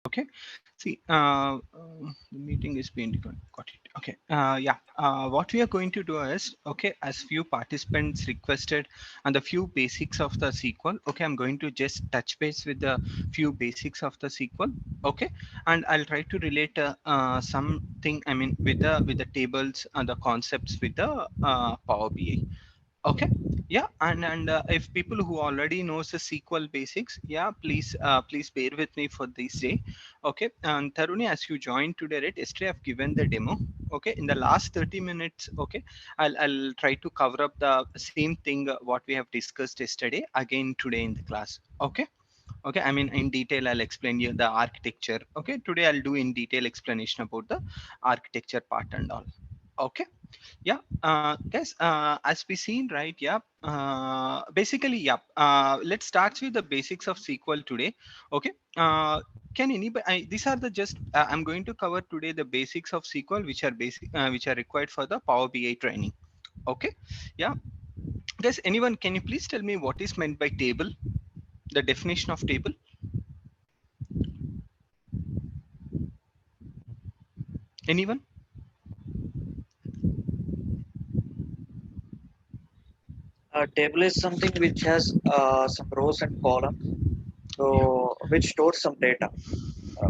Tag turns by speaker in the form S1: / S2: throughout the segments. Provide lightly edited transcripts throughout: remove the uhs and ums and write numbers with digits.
S1: Okay. See, the meeting is being recorded. Got it. Okay. Yeah. What we are going to do is, okay, as few participants requested and the few basics of the SQL. Okay, I'm going to just touch base with the few basics of the SQL. Okay, and I'll try to relate something. I mean, with the tables and the concepts with the Power BI. Okay. Yeah, and if people who already knows the SQL basics, yeah, please bear with me for this day. Okay. And Taruni, as you joined today, right, yesterday I've given the demo. Okay, in the last 30 minutes, okay, I'll try to cover up the same thing what we have discussed yesterday again today in the class. Okay. Okay, I mean, in detail I'll explain you the architecture. Okay, today I'll do in detail explanation about the architecture part and all. Okay. Yeah, guys, as we seen, right? Yeah, basically, yeah. Let's start with the basics of SQL today. Okay. Can anybody? These are the just. I'm going to cover today the basics of SQL, which are basic, which are required for the Power BI training. Okay. Yeah, guys. Anyone? Can you please tell me what is meant by table? The definition of table. Anyone?
S2: A table is something which has some rows and columns,
S1: Yeah.
S2: so which stores some data,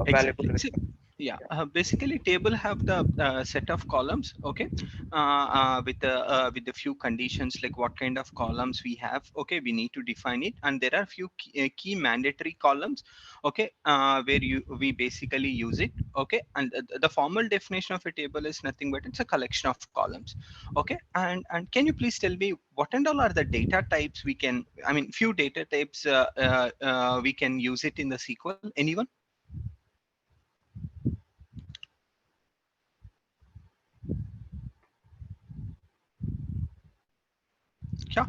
S2: valuable
S1: Exactly. See,
S2: data.
S1: yeah,
S2: Yeah.
S1: basically table have the set of columns. Okay, with the few conditions like what kind of columns we have. Okay, we need to define it, and there are few key mandatory columns. Okay, where you we basically use it. Okay, and the formal definition of a table is nothing but it's a collection of columns. Okay, and can you please tell me what and all are the data types we can? I mean, few data types we can use it in the SQL. Anyone? Yeah.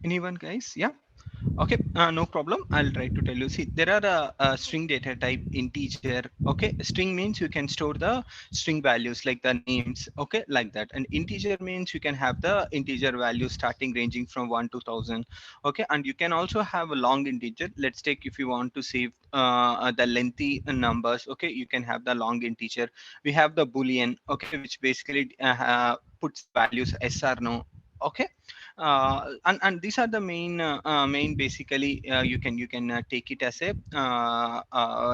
S1: Anyone, guys? Yeah. Okay. No problem. I'll try to tell you. See, there are a string data type integer. Okay. String means you can store the string values like the names. Okay, like that. And integer means you can have the integer value starting ranging from 1 to 1,000. Okay. And you can also have a long integer. Let's take if you want to save the lengthy numbers. Okay. You can have the long integer. We have the boolean. Okay, which basically puts the values yes or no. Okay. And these are the main basically you can take it as a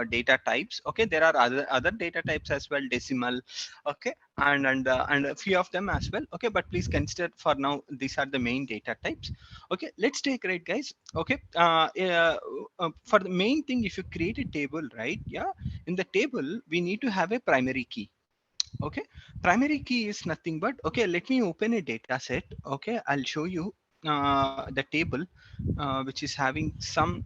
S1: data types. Okay, there are other data types as well, decimal. Okay, and a few of them as well. Okay, but please consider for now these are the main data types. Okay, let's take, right, guys. Okay, for the main thing, if you create a table, right, yeah, in the table we need to have a primary key. Okay, primary key is nothing but, okay, let me open a data set. Okay, I'll show you the table which is having some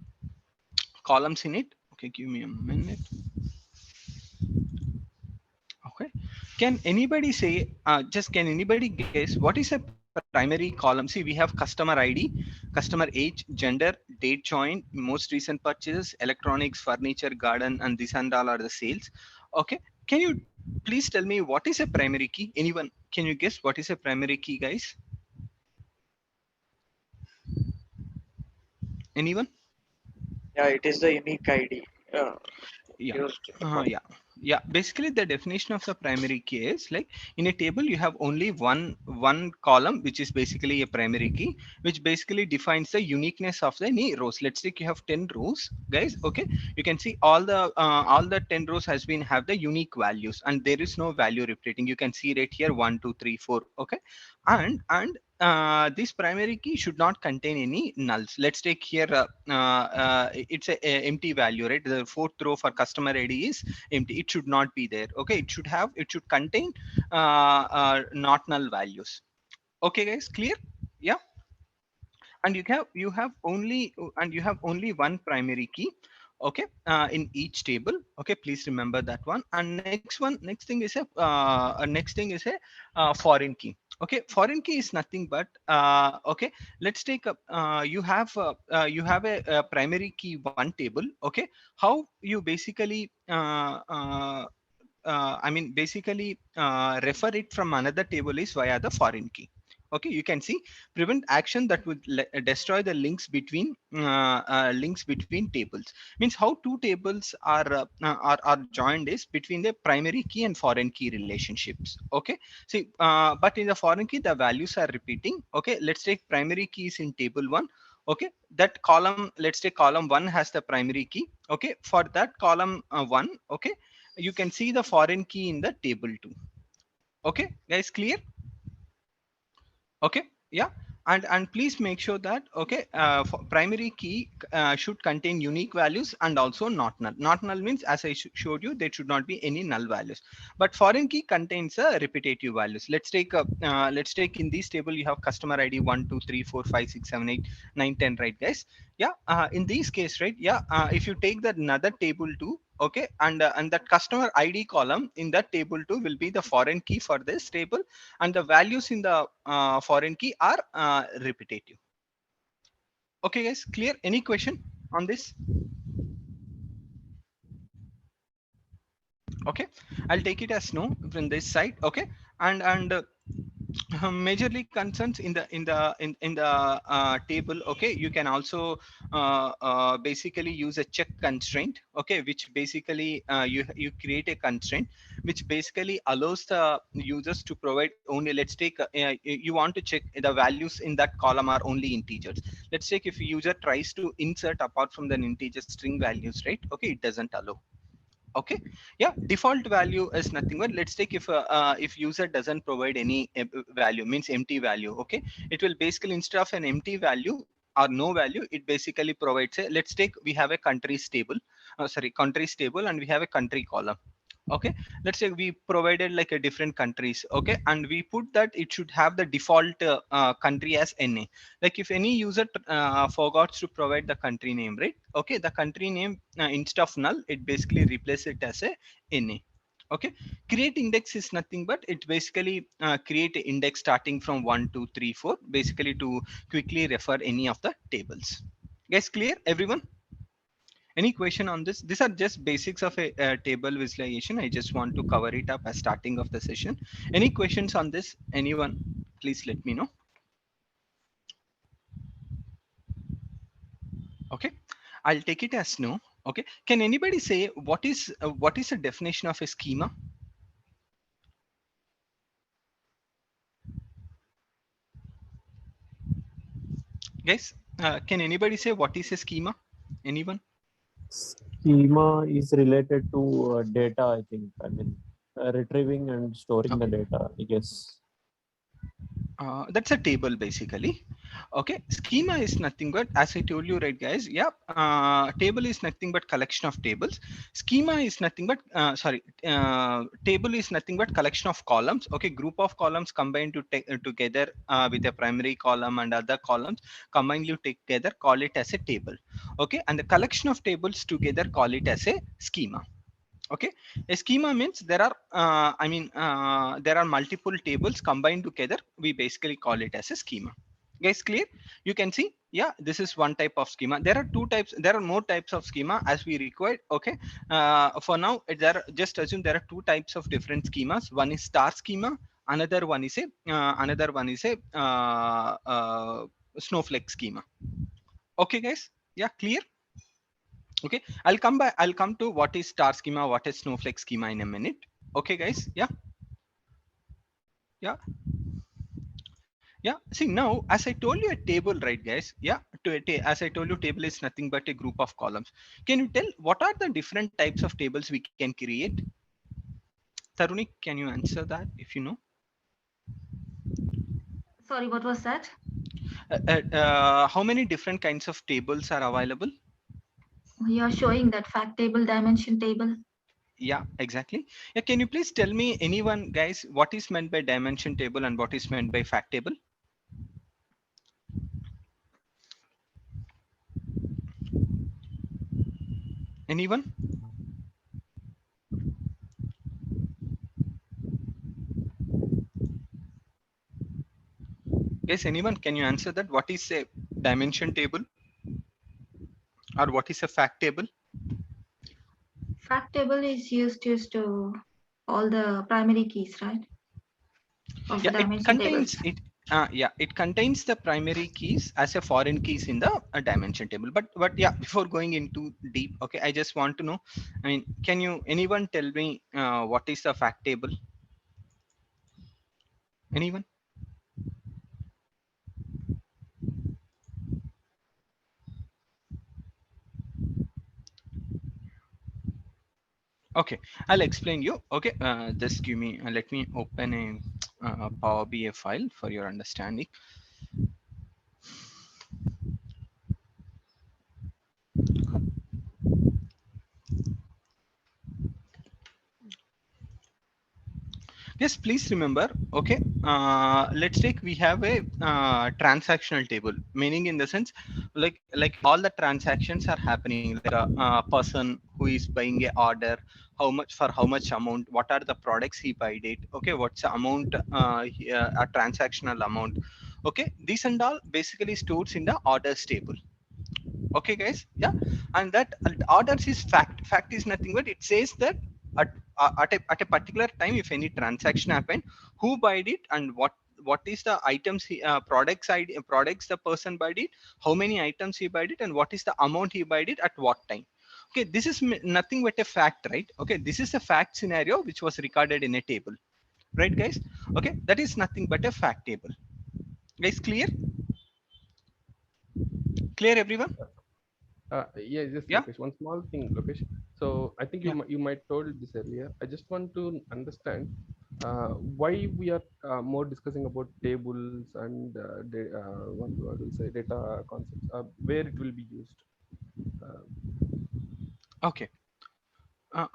S1: columns in it. Okay, give me a minute. Okay, can anybody say, just can anybody guess what is a primary column? See, we have customer ID, customer age, gender, date joined, most recent purchases, electronics, furniture, garden, and this and all are the sales. Okay, can you please tell me what is a primary key? Anyone, can you guess what is a primary key, guys? Anyone?
S2: Yeah, it is the unique ID
S1: Yeah.
S2: used for.
S1: Yeah. Yeah. Basically, the definition of the primary key is like in a table you have only one column, which is basically a primary key, which basically defines the uniqueness of the any rows. Let's take you have 10 rows, guys. Okay, you can see all the 10 rows has been have the unique values, and there is no value repeating. You can see right here 1, 2, 3, 4. Okay, and this primary key should not contain any nulls. Let's take here it's a empty value, right? The fourth row for customer ID is empty. It should not be there. Okay, it should contain not null values. Okay, guys, clear? Yeah. And you have only one primary key. Okay, in each table. Okay, please remember that one. And next thing is a foreign key. Okay, foreign key is nothing but okay, let's take up you have a primary key one table. Okay, how you basically I mean basically refer it from another table is via the foreign key. Okay, you can see prevent action that would destroy the links between tables. Means how two tables are joined is between the primary key and foreign key relationships. Okay, see, but in the foreign key the values are repeating. Okay, let's take primary keys in table 1. Okay, that column, let's take column 1 has the primary key. Okay, for that column 1, okay, you can see the foreign key in the table 2. Okay guys, clear? Okay, yeah. And please make sure that, okay, for primary key should contain unique values and also not null. Not null means, as I showed you, there should not be any null values, but foreign key contains repetitive values. Let's take in this table you have customer ID 1 2 3 4 5 6 7 8 9 10, right guys? Yeah, in this case, right? Yeah, if you take that another table too, okay, and that customer ID column in that table 2 will be the foreign key for this table, and the values in the foreign key are repetitive. Okay guys, clear? Any question on this? Okay, I'll take it as no from this side. Okay, and majorly concerns in the table. Okay, you can also basically use a check constraint. Okay, which basically you create a constraint which basically allows the users to provide only, let's take you want to check the values in that column are only integers. Let's take if a user tries to insert apart from the integer string values, right? Okay, it doesn't allow. Okay, yeah, default value is nothing but, let's take if user doesn't provide any value, means empty value. Okay, it will basically, instead of an empty value or no value, it basically provides a, let's take we have a countries table, sorry, countries table, and we have a country column. Okay, let's say we provided like a different countries. Okay, and we put that it should have the default country as NA. Like if any user forgot to provide the country name, right? Okay, the country name instead of null, it basically replace it as a NA. Okay, create index is nothing but it basically create an index starting from 1 2 3 4, basically to quickly refer any of the tables. Guys, clear everyone? Any question on this? These are just basics of a table visualization. I just want to cover it up as starting of the session. Any questions on this? Anyone? Please let me know. Okay, I'll take it as no. Okay, can anybody say what is the definition of a schema? Guys, can anybody say what is a schema? Anyone?
S3: Schema is related to data, I think. I mean, retrieving and storing the
S1: Okay.
S3: data, I guess.
S1: That's a table basically. Okay, schema is nothing but, as I told you, right guys? Yeah, table is nothing but collection of tables. Schema is nothing but table is nothing but collection of columns. Okay, group of columns combined to take together with a primary column and other columns combined together, call it as a table. Okay, and the collection of tables together, call it as a schema. Okay, a schema means there are there are multiple tables combined together, we basically call it as a schema. Guys, clear? You can see, yeah, this is one type of schema. There are two types, there are more types of schema as we required. Okay, for now there are, just assume there are two types of different schemas. One is star schema, another one is a snowflake schema. Okay guys, yeah, clear? Okay, I'll come to what is star schema, what is snowflake schema in a minute. Okay guys, yeah, yeah, yeah. See, now as I told you a table, right guys? Yeah, as I told you, table is nothing but a group of columns. Can you tell what are the different types of tables we can create? Taruni, can you answer that if you know?
S4: Sorry, what was that?
S1: How many different kinds of tables are available?
S4: You're showing that fact table, dimension table.
S1: Yeah, exactly. Yeah, can you please tell me, anyone guys, what is meant by dimension table and what is meant by fact table? Anyone? Guys, anyone, can you answer that? What is a dimension table or what is a fact table?
S4: Fact table is used to all the primary keys, right? Of the
S1: Yeah,
S4: dimension tables.
S1: Yeah, it contains the primary keys as a foreign keys in the dimension table. But yeah, before going into deep, okay, I just want to know. I mean, can you anyone tell me what is the fact table? Anyone? Okay, I'll explain you. Okay, just give me. Let me open a Power BI file for your understanding. Yes, please remember. Okay, let's take we have a transactional table, meaning in the sense like all the transactions are happening like a person who is buying a order, how much amount, what are the products he bought it. Okay, what's the amount, a transactional amount. Okay, these and all basically stores in the orders table. Okay guys, yeah, and that orders is fact. Fact is nothing but it says that at at a particular time if any transaction happened, who bought it and what is the items products ID, products the person bought it, how many items he bought it, and what is the amount he bought it at what time. Okay, this is nothing but a fact, right? Okay, this is a fact scenario which was recorded in a table, right guys? Okay, that is nothing but a fact table. Guys, clear everyone?
S5: Yeah, just
S1: Yeah,
S5: Lokesh, one small thing, Lokesh. So I think
S1: yeah.
S5: you might told this earlier. I just want to understand why we are more discussing about tables and what do we say, data concepts, where it will be used. Uh,
S1: Okay.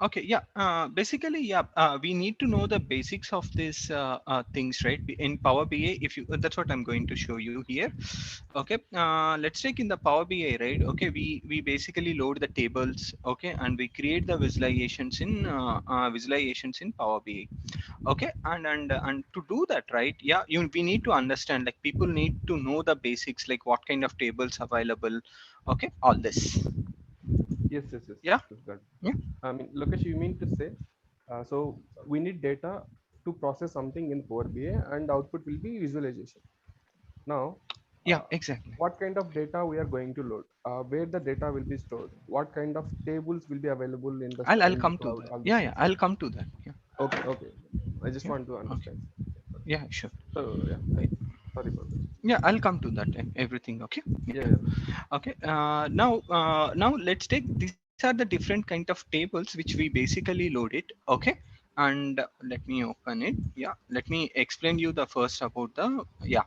S1: Okay, yeah. Basically, yeah. We need to know the basics of these things, right? In Power BI, if you that's what I'm going to show you here. Okay. Let's take in the Power BI, right? Okay, we basically load the tables. Okay, and we create the visualizations in Power BI. Okay, and to do that, right? Yeah, we need to understand. Like people need to know the basics, like what kind of tables available. Okay, all this. Yeah,
S5: yes, got it.
S1: yeah.
S5: I mean, Lokesh, you mean to say, so we need data to process something in Power BI, and output will be visualization. Now,
S1: Yeah,
S5: uh,
S1: exactly.
S5: what kind of data we are going to load, where the data will be stored, what kind of tables will be available in
S1: I'll
S5: in the
S1: come to
S5: cloud,
S1: that.
S5: all those
S1: Yeah, yeah,
S5: things.
S1: I'll come to that. Yeah,
S5: Okay, okay. I just
S1: yeah.
S5: want to
S1: Okay.
S5: understand.
S1: Yeah, sure.
S5: So yeah,
S1: Yeah,
S5: sorry for that.
S1: yeah, I'll come to that. Everything. Okay.
S5: Yeah,
S1: Yeah.
S5: yeah.
S1: Okay. Now let's take. These are the different kind of tables which we basically load it. Okay. And let me open it. Yeah. Let me explain you the first about the. Yeah.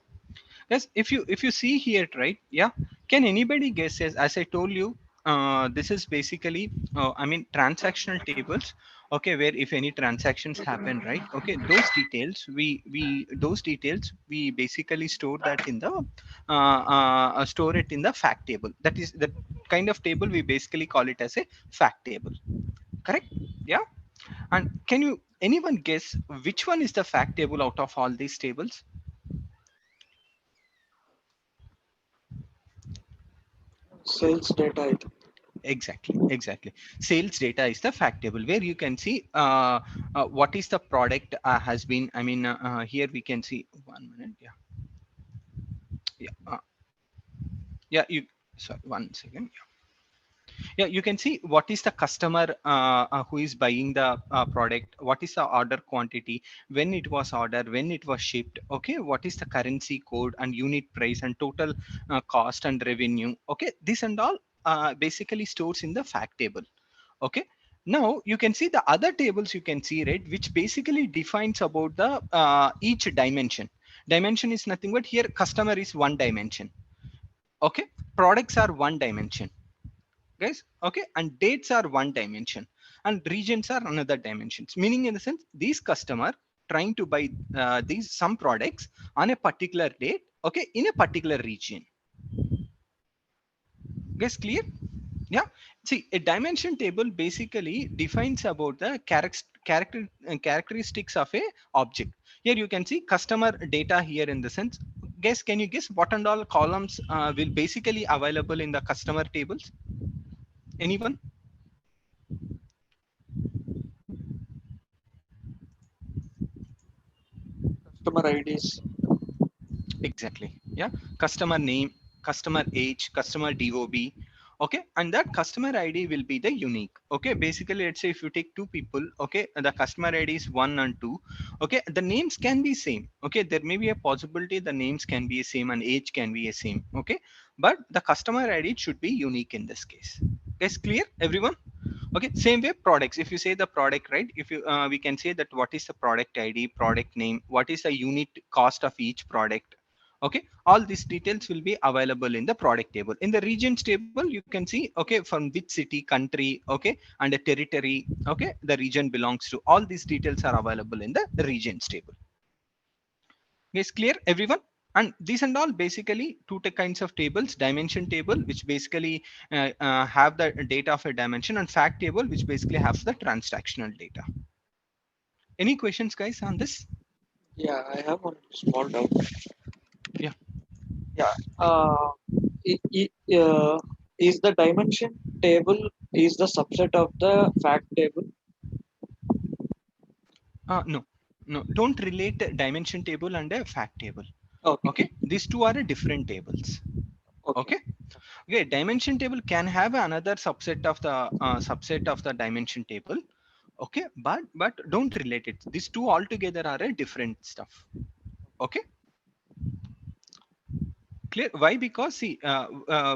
S1: Yes, if you see here, right? Yeah, can anybody guess? As I told you, this is basically, I mean, transactional tables. Okay, where if any transactions happen, right? Okay, those details we basically store that in the store it in the fact table. That is the kind of table we basically call it as a fact table. Correct? Yeah. And can you anyone guess which one is the fact table out of all these tables?
S2: Sales data, I think.
S1: Exactly. Sales data is the fact table where you can see what is the product has been. I mean, here we can see 1 minute. Yeah, yeah, yeah. You sorry, 1 second. Yeah, you can see what is the customer who is buying the product, what is the order quantity, when it was ordered, when it was shipped. Okay, what is the currency code and unit price and total cost and revenue. Okay, this and all basically stores in the fact table. Okay, now you can see the other tables you can see, right, which basically defines about the each dimension. Dimension is nothing but here customer is one dimension. Okay, products are one dimension, guys. Okay, and dates are one dimension and regions are another dimensions, meaning in the sense these customer trying to buy these some products on a particular date, okay, in a particular region. Guys, clear? Yeah, see, a dimension table basically defines about the characteristics of a object. Here you can see customer data here in the sense. Guess, can you guess what and all columns will basically available in the customer tables? Anyone?
S2: Customer IDs.
S1: Exactly. Yeah. Customer name, customer age, customer DOB. Okay. And that customer ID will be the unique. Okay. Basically, let's say if you take two people, okay, and the customer ID is 1 and 2. Okay. The names can be same. Okay. There may be a possibility the names can be same and age can be a same. Okay. But the customer ID should be unique in this case. Is clear, everyone? Okay, same way products. If you say the product, right? If you we can say that what is the product ID, product name, what is the unit cost of each product. Okay, all these details will be available in the product table. In the regions table, you can see, okay, from which city, country, okay, and the territory, okay, the region belongs to. All these details are available in the regions table. Is clear, everyone? And these and all basically two kinds of tables: dimension table, which basically have the data of a dimension, and fact table, which basically has the transactional data. Any questions, guys, on this?
S2: Yeah, I have one small doubt.
S1: Yeah.
S2: Yeah. Is the dimension table is the subset of the fact table?
S1: No, no, don't relate the dimension table and a fact table.
S2: Okay.
S1: Okay, these two are different tables.
S2: Okay.
S1: Okay, dimension table can have another subset of the dimension table. Okay, but don't relate it. These two altogether are a different stuff. Okay, clear? Why? Because see,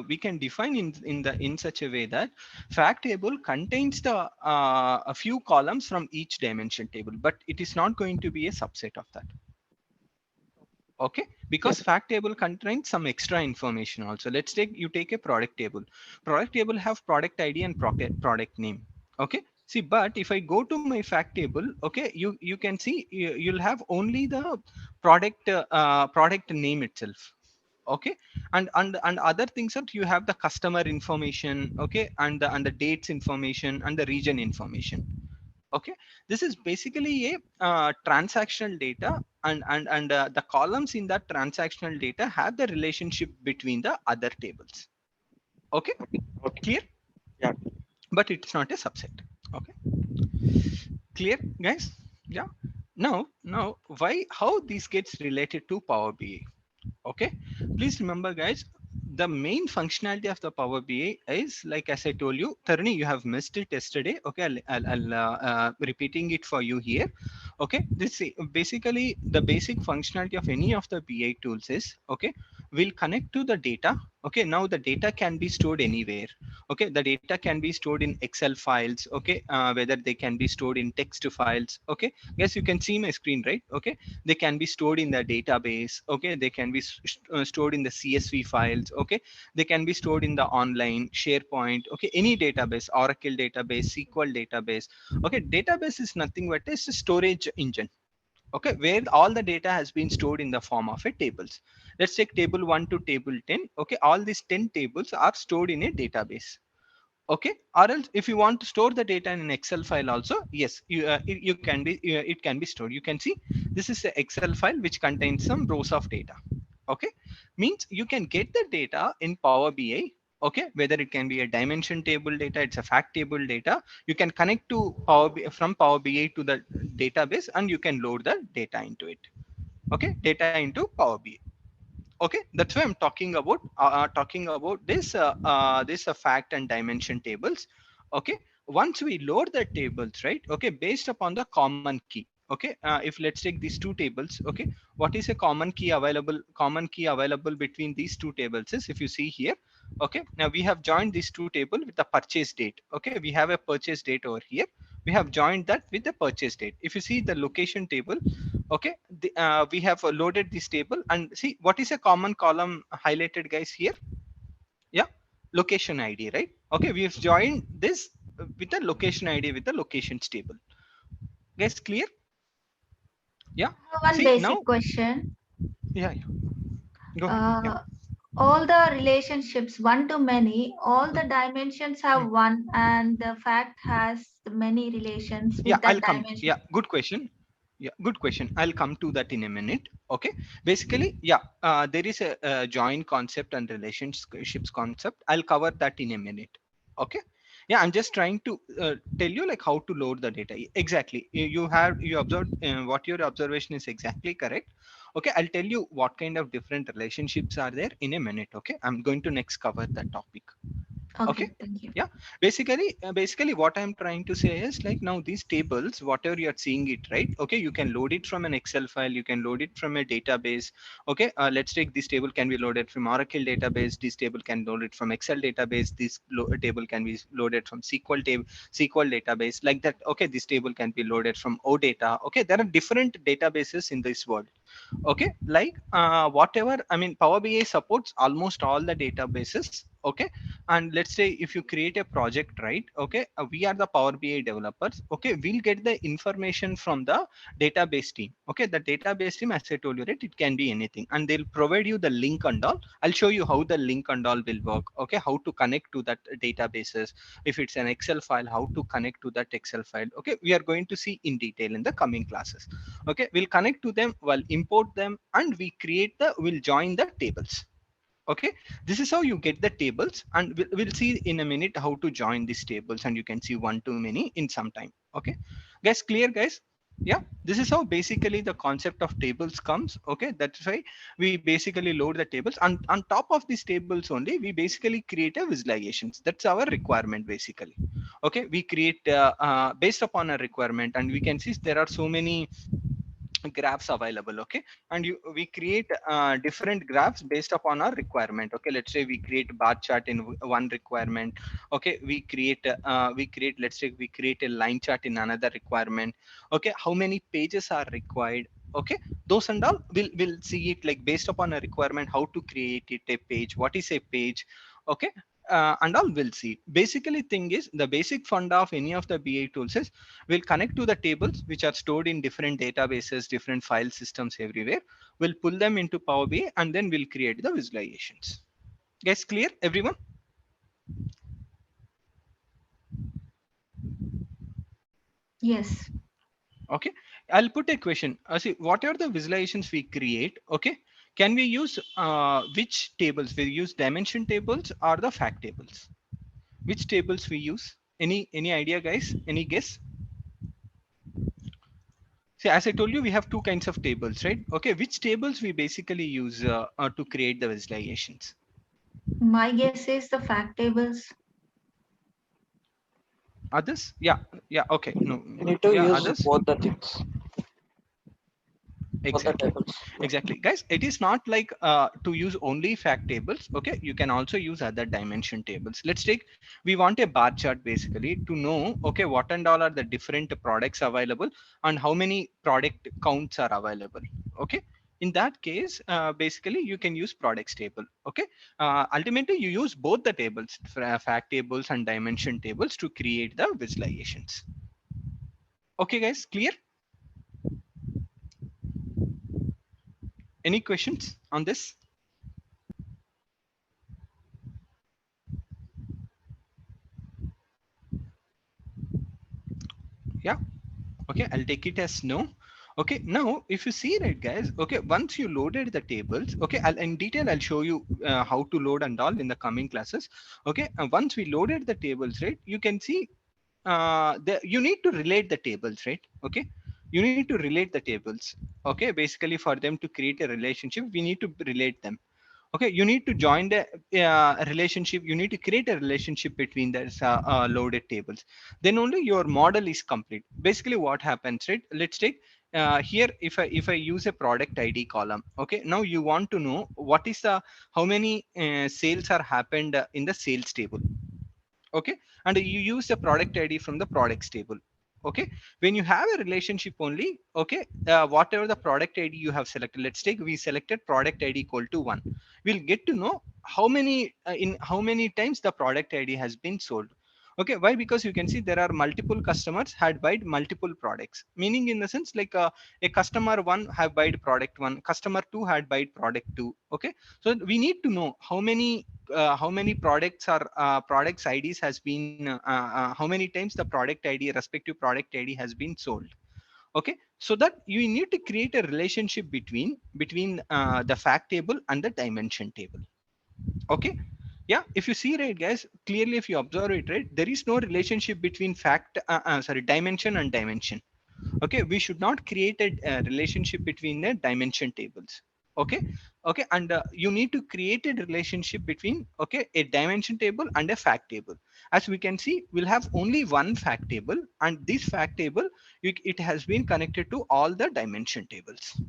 S1: we can define in such a way that fact table contains the a few columns from each dimension table, but it is not going to be a subset of that. Okay, because fact table contains some extra information also. Let's take, you take a product table. Product table have product ID and product name. Okay, see, but if I go to my fact table, okay, you can see you'll have only the product name itself. Okay, and other things that you have the customer information, okay, and the dates information and the region information. Okay, this is basically a transactional data, and the columns in that transactional data have the relationship between the other tables. Okay,
S2: Okay.
S1: clear?
S2: Yeah.
S1: But it's not a subset. Okay, clear, guys? Yeah. Now why, how this gets related to Power BI? Okay, please remember, guys, the main functionality of the Power BI is, like as I told you, Tarani, you have missed it yesterday. Okay, I'll repeating it for you here. Okay, this basically the basic functionality of any of the BI tools is, okay, we'll connect to the data. Okay, now the data can be stored anywhere. Okay, the data can be stored in Excel files. Okay, whether they can be stored in text files. Okay, yes, you can see my screen, right? Okay, they can be stored in the database. Okay, they can be stored in the CSV files. Okay, they can be stored in the online SharePoint. Okay, any database, Oracle database, SQL database. Okay, database is nothing but it's a storage engine. Okay, where all the data has been stored in the form of a tables. Let's take table 1 to table 10. Okay, all these 10 tables are stored in a database. Okay, or else if you want to store the data in an Excel file also, yes, you can be, it can be stored. You can see this is the Excel file which contains some rows of data. Okay, means you can get the data in Power BI. Okay, whether it can be a dimension table data, it's a fact table data, you can connect to from Power BI to the database, and you can load the data into it. Okay, data into Power BI. Okay, that's why I'm talking about this fact and dimension tables. Okay, once we load the tables, right? Okay, based upon the common key. Okay, if let's take these two tables. Okay, what is a common key available between these two tables is, if you see here. Okay, now we have joined these two table with the purchase date. Okay, we have a purchase date over here. We have joined that with the purchase date. If you see the location table, okay, we have loaded this table, and see what is a common column highlighted, guys, here. Yeah, location ID, right? Okay, we have joined this with the location ID with the locations table. Guys, clear? Yeah,
S4: One
S1: see now.
S4: basic question.
S1: Yeah, go ahead. Yeah.
S4: All the relationships, one to many, all the dimensions have one, and the fact has many relations
S1: Yeah,
S4: with that
S1: I'll come.
S4: dimension.
S1: Yeah, good question. Yeah, good question. I'll come to that in a minute. Okay, basically, yeah, there is a join concept and relationships concept. I'll cover that in a minute. Okay, yeah, I'm just trying to tell you like how to load the data. Exactly, you observed what your observation is exactly correct. Okay, I'll tell you what kind of different relationships are there in a minute. Okay, I'm going to next cover that topic. Okay,
S4: Thank you.
S1: yeah, basically what I'm trying to say is like, now these tables, whatever you're seeing it, right? Okay, you can load it from an Excel file, you can load it from a database. Okay, let's take this table can be loaded from Oracle database, this table can load it from Excel database, this table can be loaded from SQL database, like that. Okay, this table can be loaded from OData. Okay, there are different databases in this world. Okay, like whatever, I mean, Power BI supports almost all the databases. Okay, and let's say if you create a project, right? Okay, we are the Power BI developers. Okay, we'll get the information from the database team. Okay, the database team, as I told you, right, it can be anything, and they'll provide you the link and all. I'll show you how the link and all will work. Okay, how to connect to that databases. If it's an Excel file, how to connect to that Excel file. Okay, we are going to see in detail in the coming classes. Okay, we'll connect to them, we'll import them, and we'll join the tables. Okay, this is how you get the tables, and we'll see in a minute how to join these tables, and you can see one too many in some time. Okay, guys, clear, guys? Yeah, this is how basically the concept of tables comes. Okay, that's why we basically load the tables, and on top of these tables only, we basically create a visualizations. That's our requirement basically. Okay, we create based upon a requirement, and we can see there are so many graphs available. Okay, and we create different graphs based upon our requirement. Okay, let's say we create bar chart in one requirement. Okay, let's say we create a line chart in another requirement. Okay, how many pages are required? Okay, those and all we'll see it, like based upon a requirement, how to create it, a page, what is a page. Okay, and all we'll see. Basically thing is, the basic fund of any of the BI tools is we'll connect to the tables which are stored in different databases, different file systems everywhere. We'll pull them into Power BI, and then we'll create the visualizations. Guys, clear, everyone?
S4: Yes.
S1: Okay, I'll put a question. See, what are the visualizations we create? Okay, can we use which tables? We use dimension tables or the fact tables? Which tables we use? Any idea, guys? Any guess? See, as I told you, we have two kinds of tables, right? Okay, which tables we basically use to create the visualizations?
S4: My guess is the fact tables.
S1: Others? Yeah, okay. No,
S2: You need to
S1: yeah,
S2: use
S1: others?
S2: both the things, both the
S1: Exactly.
S2: tables. Yeah.
S1: Exactly, guys, it is not like to use only fact tables. Okay, you can also use other dimension tables. Let's take, we want a bar chart basically to know, okay, what and all are the different products available, and how many product counts are available. Okay, in that case, basically you can use products table. Okay, ultimately you use both the tables, fact tables and dimension tables, to create the visualizations. Okay, guys, clear? Any questions on this? Yeah, okay, I'll take it as no. Okay, now if you see, right, guys, okay, once you loaded the tables, okay, in detail I'll show you how to load and all in the coming classes. Okay, and once we loaded the tables, right, you can see you need to relate the tables, right? Okay, you need to relate the tables. Okay, basically for them to create a relationship, we need to relate them. Okay, you need to join the relationship, you need to create a relationship between the loaded tables, then only your model is complete. Basically what happens, right, let's take here, if I use a product ID column. Okay, now you want to know what is the, how many sales are happened in the sales table. Okay, and you use the product ID from the products table. Okay, when you have a relationship only, okay, whatever the product ID you have selected, let's take we selected product ID equal to 1, we'll get to know how many in how many times the product ID has been sold. Okay, why? Because you can see there are multiple customers had bought multiple products, meaning in the sense like a customer one have bought product one, customer two had bought product two. Okay, so we need to know how many products are products IDs has been how many times the product ID, respective product ID, has been sold. Okay, so that you need to create a relationship between the fact table and the dimension table. Okay, yeah, if you see, right, guys, clearly if you observe it, right, there is no relationship between fact sorry, dimension and dimension. Okay, we should not create a relationship between the dimension tables. Okay, okay, and you need to create a relationship between, okay, a dimension table and a fact table. As we can see, we'll have only one fact table, and this fact table, it has been connected to all the dimension tables.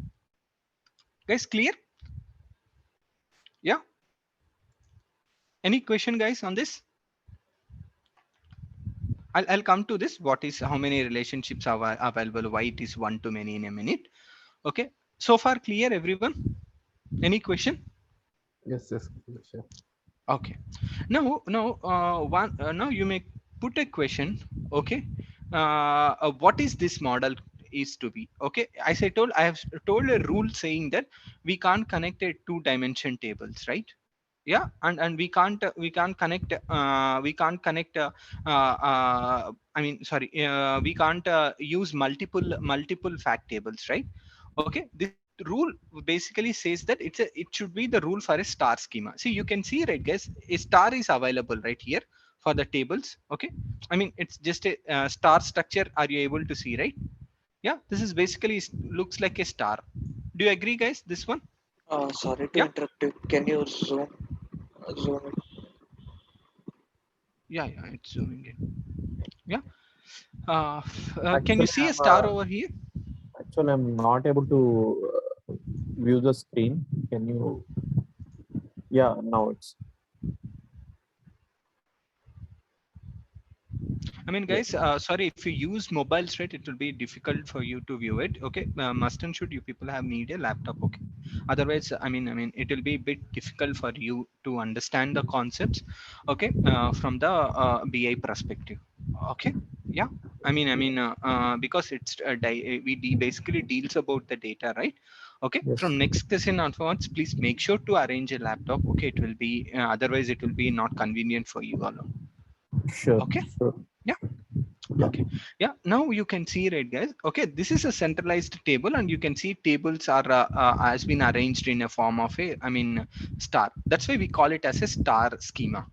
S1: Guys, clear? Yeah. Any question, guys, on this? I'll come to this. What is, how many relationships are available? Why it is one to many in a minute? Okay. So far clear, everyone? Any question?
S5: Yes, yes, sure.
S1: Okay. Now you may put a question. Okay. What is this model is to be? Okay. As I told, I have told a rule saying that we can't connect a two-dimension tables, right? Yeah, and we can't connect I mean, sorry, we can't use multiple fact tables, right? Okay, this rule basically says that it should be the rule for a star schema. See, you can see, right, guys, a star is available right here for the tables. Okay, I mean, it's just a star structure. Are you able to see, right? Yeah, this is basically looks like a star. Do you agree, guys, this one?
S2: Sorry to
S1: Yeah,
S2: interrupt you. Can you zoom it?
S1: yeah, it's zooming in. Yeah. Can you
S3: Actually,
S1: see a star over here?
S3: I'm not able to view the screen. Can you? Yeah, now it's.
S1: I mean,
S3: Yeah.
S1: guys, sorry, if you use mobiles, right, it will be difficult for you to view it. Okay, must and should you people have need a laptop. Okay, otherwise, I mean, it will be a bit difficult for you to understand the concepts. Okay, from the BI perspective. Okay, yeah. Because it's basically deals about the data, right? Okay,
S3: Yes.
S1: from next session onwards, please make sure to arrange a laptop. Okay, it will be otherwise it will be not convenient for you alone.
S3: Sure.
S1: Okay.
S3: Sure.
S1: Yeah.
S3: Yeah.
S1: Okay. Yeah. Now you can see, right, guys. Okay. This is a centralized table, and you can see tables are has been arranged in a form of a, I mean, star. That's why we call it as a star schema.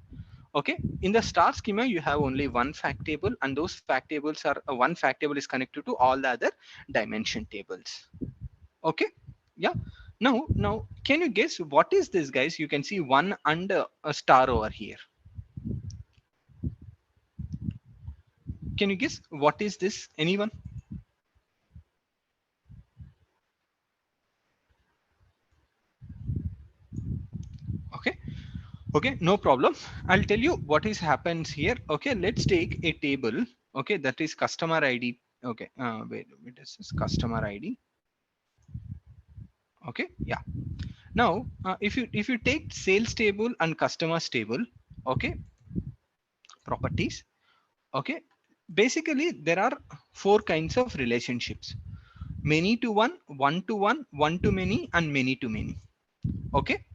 S1: Okay. In the star schema, you have only one fact table, and those fact tables are one fact table is connected to all the other dimension tables. Okay. Yeah. Now, can you guess what is this, guys? You can see one under a star over here. Can you guess what is this? Anyone? Okay. Okay, no problem. I'll tell you what is happens here. Okay, let's take a table. Okay, that is customer ID. Okay, wait, this is customer ID. Okay, yeah. Now, if you take sales table and customers table, okay, properties. Okay, basically there are four kinds of relationships: many to one, one to many, and many to many. Okay,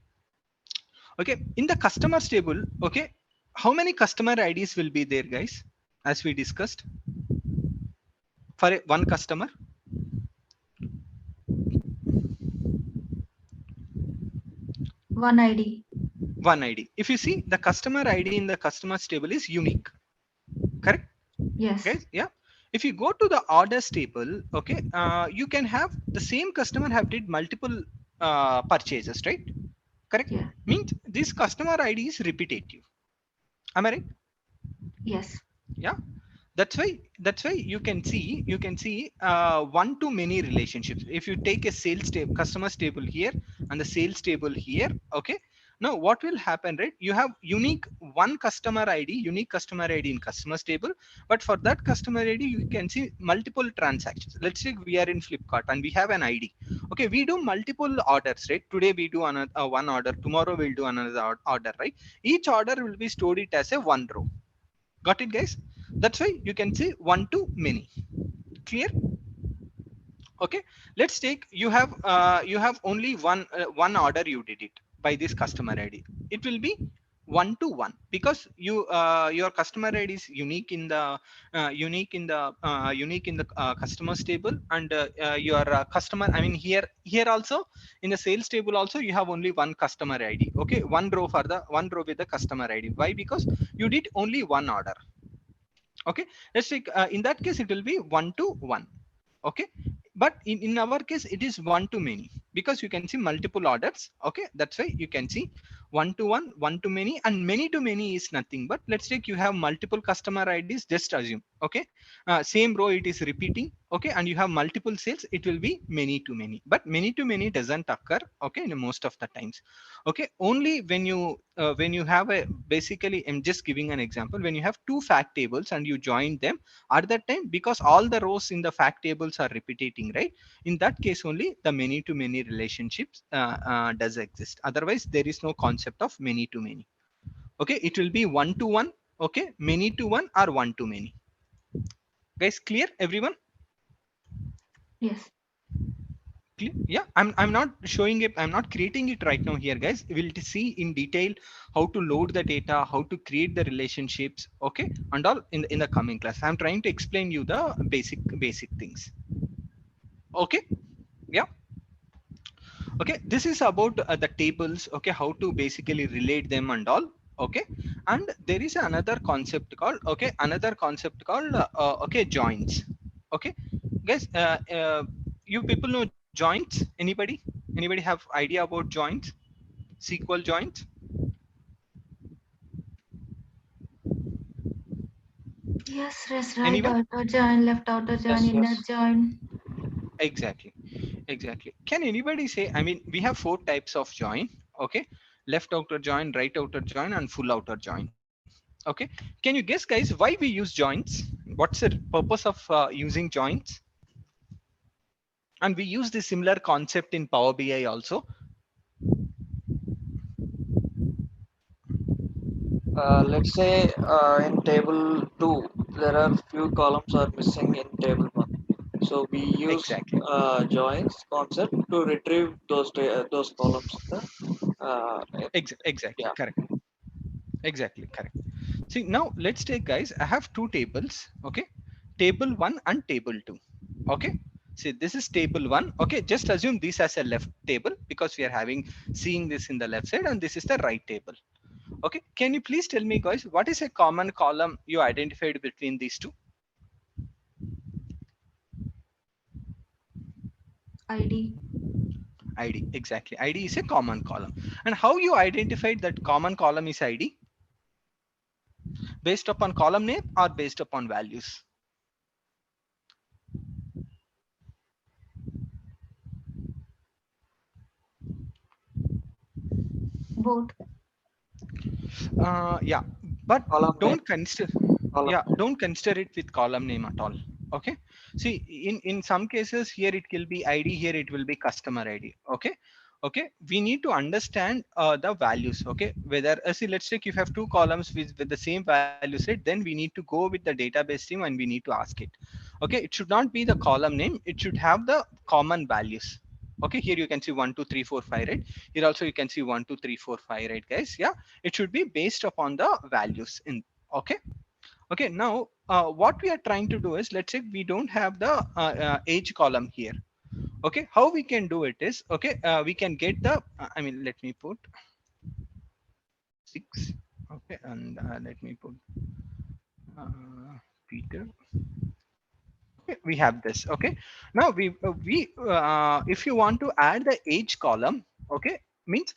S1: okay. In the customers table, okay, how many customer IDs will be there, guys? As we discussed, for one customer,
S4: One ID.
S1: one ID. If you see, the customer ID in the customers table is unique, correct,
S4: Yes.
S1: guys? Yeah. If you go to the orders table, okay, you can have the same customer have did multiple purchases, right? Correct.
S4: Yeah.
S1: Means this customer ID is repetitive. Am I right?
S4: Yes.
S1: Yeah. That's why you can see one to many relationships. If you take a sales table, customers table here, and the sales table here. Okay, now what will happen, right? You have unique unique customer ID in customers table, but for that customer ID you can see multiple transactions. Let's say we are in Flipkart and we have an ID. Okay, we do multiple orders, right? Today we do another one order, tomorrow we'll do another order, right? Each order will be stored it as a one row. Got it, guys? That's why you can say one to many. Clear? Okay. Let's take, you have only one order you did it by this customer ID. It will be one to one because your customer ID is unique in the customers table, and your customer, I mean, here also in the sales table also you have only one customer ID. Okay, one row with the customer ID. Why? Because you did only one order. Okay, let's take in that case it will be one to one. Okay, but in our case it is one to many, because you can see multiple orders. Okay, that's why you can see one to one, one to many, and many to many is nothing but, let's take you have multiple customer IDs, just assume. Okay, same row it is repeating. Okay, and you have multiple sales, it will be many to many, but many to many doesn't occur. Okay, in most of the times. Okay, only when you have a, basically I'm just giving an example, when you have two fact tables and you join them at that time, because all the rows in the fact tables are repeating, right? In that case only the many to many relationships does exist. Otherwise there is no concept of many to many. Okay, it will be one to one. Okay, many to one or one to many. Guys, clear everyone?
S4: Yes.
S1: Clear? Yeah, I'm not showing it, I'm not creating it right now here, guys. We'll see in detail how to load the data, how to create the relationships, okay, and all in the coming class. I'm trying to explain you the basic things. Okay, yeah. Okay, this is about the tables. Okay, how to basically relate them and all. Okay, and there is another concept called, okay, another concept called okay, joins. Okay, guys, you people know joints? Anybody have idea about joints? SQL joints?
S4: Yes, yes, right
S1: Anyone?
S4: outer join, left outer join,
S2: Yes,
S4: inner
S2: yes.
S4: join.
S1: Exactly, exactly. Can anybody say, I mean, we have four types of join. Okay, left outer join, right outer join, and full outer join. Okay, can you guess, guys, why we use joints? What's the purpose of using joints? And we use the similar concept in Power BI also.
S2: Let's say in table 2, there are few columns are missing in table 1. So we use
S1: Exactly.
S2: joins concept to retrieve those columns.
S1: Exactly
S2: Yeah.
S1: correct. Exactly correct. See, now let's take, guys, I have two tables. Okay, table 1 and table 2. Okay, see, this is table 1. Okay, just assume this as a left table, because we are having seeing this in the left side, and this is the right table. Okay, can you please tell me, guys, what is a common column you identified between these two?
S4: ID.
S1: ID, exactly. ID is a common column. And how you identified that common column is ID? Based upon column name or based upon values?
S4: Both.
S1: Yeah, but
S2: Column name.
S1: don't consider,
S2: Column
S1: yeah,
S2: name.
S1: don't consider it with column name at all. Okay, see, in some cases here it will be ID, here it will be customer ID. Okay, okay, we need to understand the values. Okay, whether see, let's take, you have two columns with the same value set, then we need to go with the database team and we need to ask it. Okay, it should not be the column name, it should have the common values. Okay, here you can see 1 2 3 4 5, right? Here also you can see 1 2 3 4 5, right, guys? Yeah, it should be based upon the values in. Okay, okay, now what we are trying to do is, let's say we don't have the age column here. Okay, how we can do it is, okay, we can get the I mean, let me put 6. Okay, and let me put Peter. Okay, we have this. Okay, now if you want to add the age column, okay, means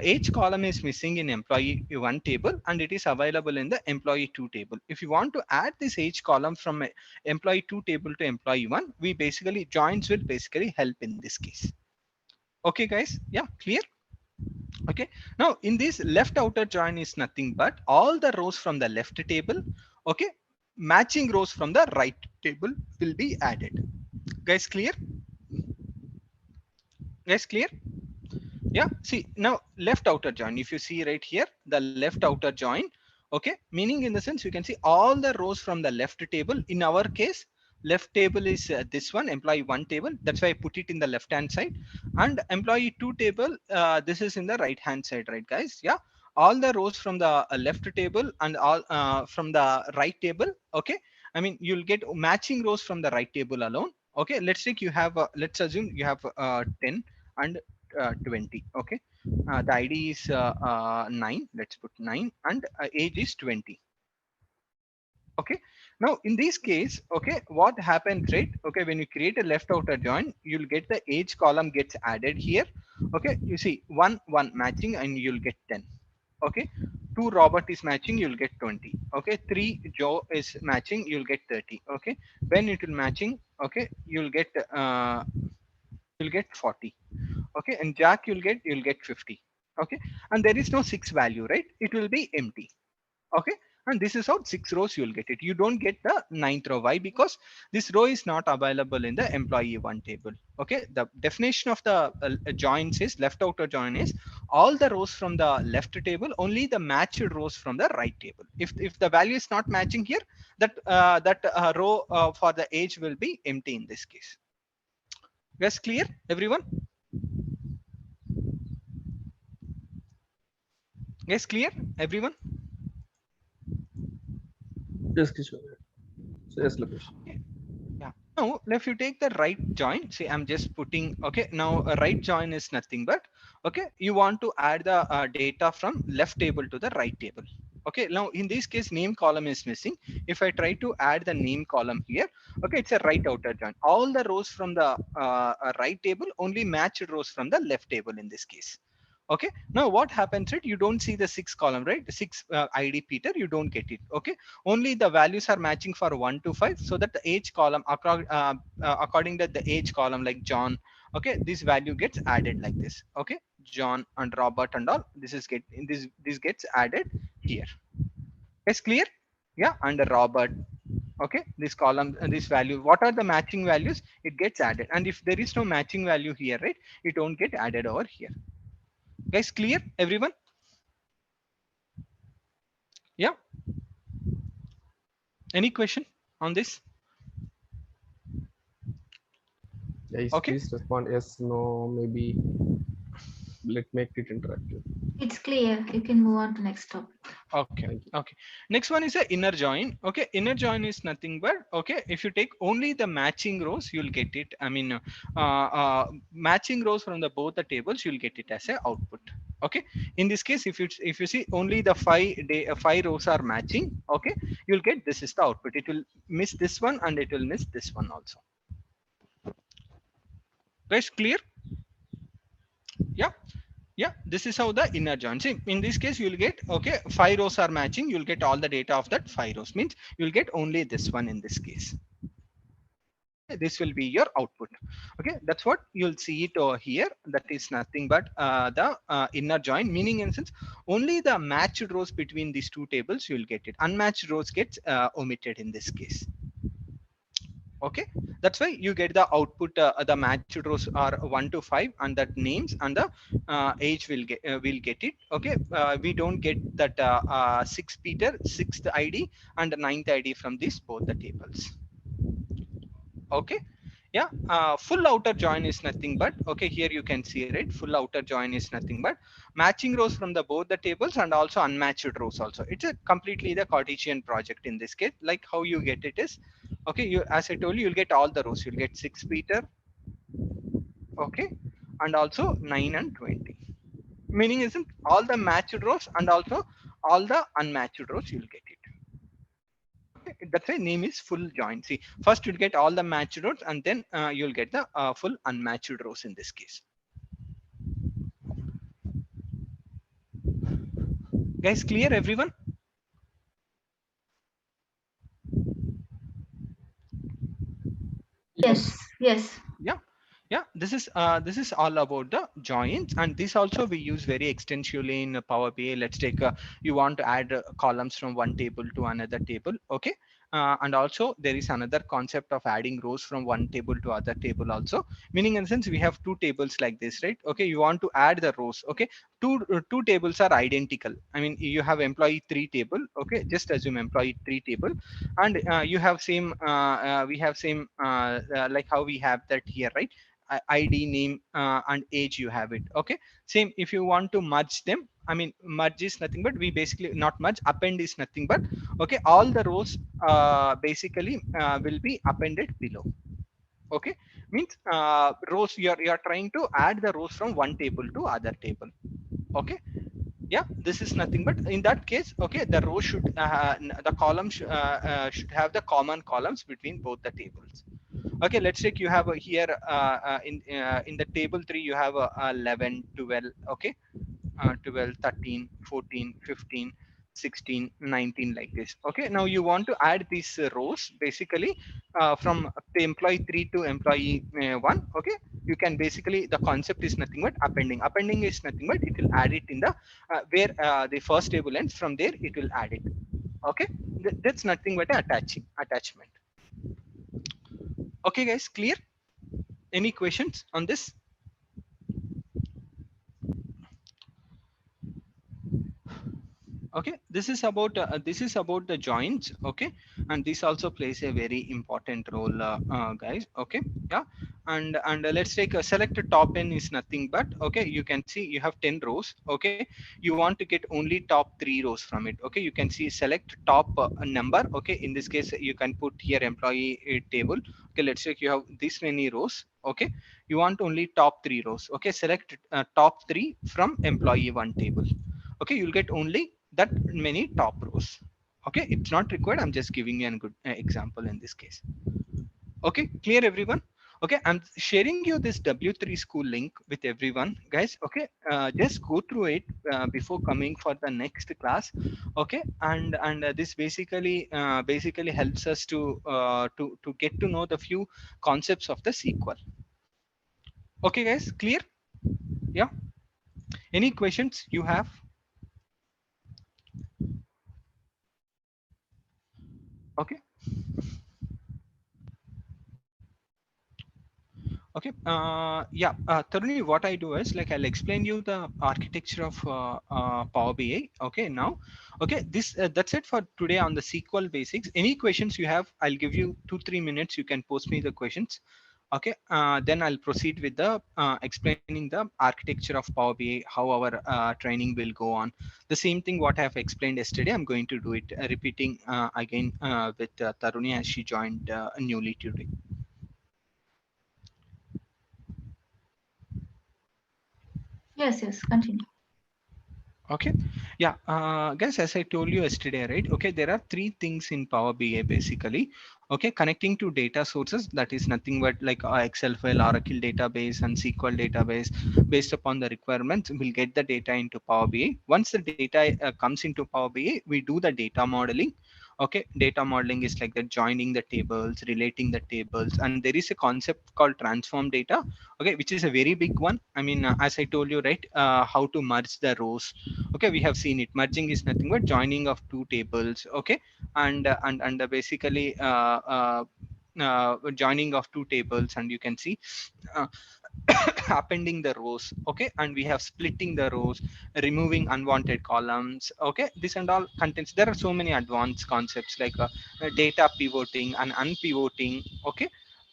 S1: age column is missing in employee 1 table and it is available in the employee 2 table. If you want to add this age column from employee 2 table to employee 1, we basically joins will basically help in this case. Okay, guys, yeah, clear? Okay, now in this left outer join is nothing but all the rows from the left table, okay, matching rows from the right table will be added. Guys, clear? Guys, clear? Yeah, see, now left outer join, if you see right here, the left outer join, okay, meaning in the sense you can see all the rows from the left table. In our case, left table is this one, employee 1 table, that's why I put it in the left hand side, and employee 2 table, this is in the right hand side, right, guys? Yeah, all the rows from the left table and all from the right table. Okay, I mean, you'll get matching rows from the right table alone. Okay, let's take, you have let's assume you have 10 and 20. Okay, the ID is 9, let's put 9, and age is 20. Okay, now in this case, okay, what happens, right? Okay, when you create a left outer join, you'll get the age column gets added here. Okay, you see 1 1 matching and you'll get 10. Okay, 2 Robert is matching, you'll get 20. Okay, 3 Joe is matching, you'll get 30. Okay, when it will matching, okay, you'll get 40. Okay, and Jack you'll get 50. Okay, and there is no 6 value, right? It will be empty. Okay, and this is how 6 rows you'll get it. You don't get the ninth row. Why? Because this row is not available in the employee one table. Okay, the definition of the joins is left outer join is all the rows from the left table, only the matched rows from the right table. If the value is not matching here, that row for the age will be empty in this case. Guys, clear everyone? Guys, clear everyone?
S5: Yes, Kishore. So, yes, Lokesh.
S1: Yeah. Now, if you take the right join, see, I'm just putting, okay, now a right join is nothing but, okay, you want to add the data from left table to the right table. Okay, now in this case, name column is missing. If I try to add the name column here, okay, it's a right outer join. All the rows from the right table only matched rows from the left table in this case. Okay, now what happens, right? You don't see the 6 column, right? The 6 ID Peter, you don't get it. Okay, only the values are matching for 1 to 5, so that the age column according to the age column, like John, okay, this value gets added like this. Okay, John and Robert and all this gets added here. Is clear? Yeah, and Robert. Okay, this column and this value, what are the matching values? It gets added, and if there is no matching value here, right, it won't get added over here. Guys, clear everyone? Yeah, any question on this?
S5: Yes,
S1: Okay.
S5: please respond. Yes, no, maybe. Let's make it interactive.
S4: It's clear. You can move on to next topic.
S1: Okay,
S5: Thank you.
S1: okay, next one is a inner join. Okay, inner join is nothing but, okay, if you take only the matching rows, you'll get it. I mean, matching rows from the both the tables, you'll get it as a output. Okay, in this case, if you see only the 5 rows are matching, okay, you'll get this is the output. It will miss this one and it will miss this one also. Guys, clear? Yeah, yeah, this is how the inner join. See, in this case, you'll get, okay, 5 rows are matching, you'll get all the data of that 5 rows, means you'll get only this one in this case. This will be your output. Okay, that's what you'll see it over here. That is nothing but the inner join, meaning in sense only the matched rows between these two tables you'll get it. Unmatched rows gets omitted in this case. Okay, that's why you get the output. The matched rows are 1 to 5, and that names and the age will get it. Okay, we don't get that 6 Peter, 6th ID and the 9th ID from these both the tables. Okay, yeah, full outer join is nothing but, okay, here you can see, right, full outer join is nothing but matching rows from the both the tables and also unmatched rows also. It's a completely the Cartesian project in this case. Like how you get it is, okay, you, as I told you, you'll get all the rows. You'll get 6 Peter, okay, and also 9 and 20, meaning isn't all the matched rows and also all the unmatched rows you'll get it. That's why name is full join. See, first you'll get all the matched rows and then you'll get the full unmatched rows in this case. Guys, clear everyone?
S4: Yes, yes.
S1: Yeah, this is all about the joins, and this also we use very extensively in Power BI. Let's take you want to add columns from one table to another table. Okay, and also there is another concept of adding rows from one table to other table also, meaning in sense we have two tables like this, right? Okay, you want to add the rows. Okay, two tables are identical. I mean, you have employee 3 table. Okay, just assume employee 3 table, and you have same we have same like how we have that here, right? ID, name, and age, you have it. Okay, same if you want to merge them. I mean, merge is nothing but we basically not merge, append is nothing but, okay, all the rows basically will be appended below. Okay, means you're trying to add the rows from one table to other table. Okay, Yeah, this is nothing but in that case, okay, the row should the column should have the common columns between both the tables. Okay, let's take you have here in the table 3 you have 11, 12, okay, 12, 13, 14, 15, 16, 19, like this. Okay, now you want to add these rows basically from the employee 3 to employee 1. Okay, you can basically, the concept is nothing but appending. Appending is nothing but it will add it in the where the first table ends, from there it will add it. Okay, that's nothing but attachment. Okay guys, clear? Any questions on this? Okay, this is about the joints. Okay, and this also plays a very important role, guys. Okay, yeah, and let's take a select top n is nothing but, okay, you can see you have 10 rows. Okay, you want to get only top 3 rows from it. Okay, you can see select top number. Okay, in this case you can put here employee table. Okay, let's say you have this many rows. Okay, you want only top 3 rows. Okay, select top 3 from employee 1 table. Okay, you'll get only that many top rows. Okay, it's not required, I'm just giving you a good example in this case. Okay, clear everyone? Okay, I'm sharing you this W3 school link with everyone, guys. Okay, just go through it before coming for the next class. Okay, and this basically helps us to get to know the few concepts of the SQL. Okay guys, clear? Yeah, any questions you have? Okay. Okay. Yeah. Taruni, what I do is like I'll explain you the architecture of Power BI. Okay. Now, okay. This that's it for today on the SQL basics. Any questions you have, I'll give you 2-3 minutes. You can post me the questions. Okay. Then I'll proceed with the explaining the architecture of Power BI, how our training will go on. The same thing what I have explained yesterday. I'm going to do it repeating again with Taruni as she joined newly today.
S4: Yes, continue.
S1: Okay, yeah, guys, as I told you yesterday, right? Okay, there are 3 things in Power BI basically. Okay, connecting to data sources, that is nothing but like Excel file, Oracle database, and SQL database. Based upon the requirements, we'll get the data into Power BI. Once the data comes into Power BI, we do the data modeling. Okay, data modeling is like that, joining the tables, relating the tables, and there is a concept called transform data. Okay, which is a very big one. I mean, as I told you, right, how to merge the rows. Okay, we have seen it. Merging is nothing but joining of 2 tables. Okay, and basically joining of 2 tables, and you can see uh, appending the rows. Okay, and we have splitting the rows, removing unwanted columns. Okay, this and all contents, there are so many advanced concepts like data pivoting and unpivoting. Okay,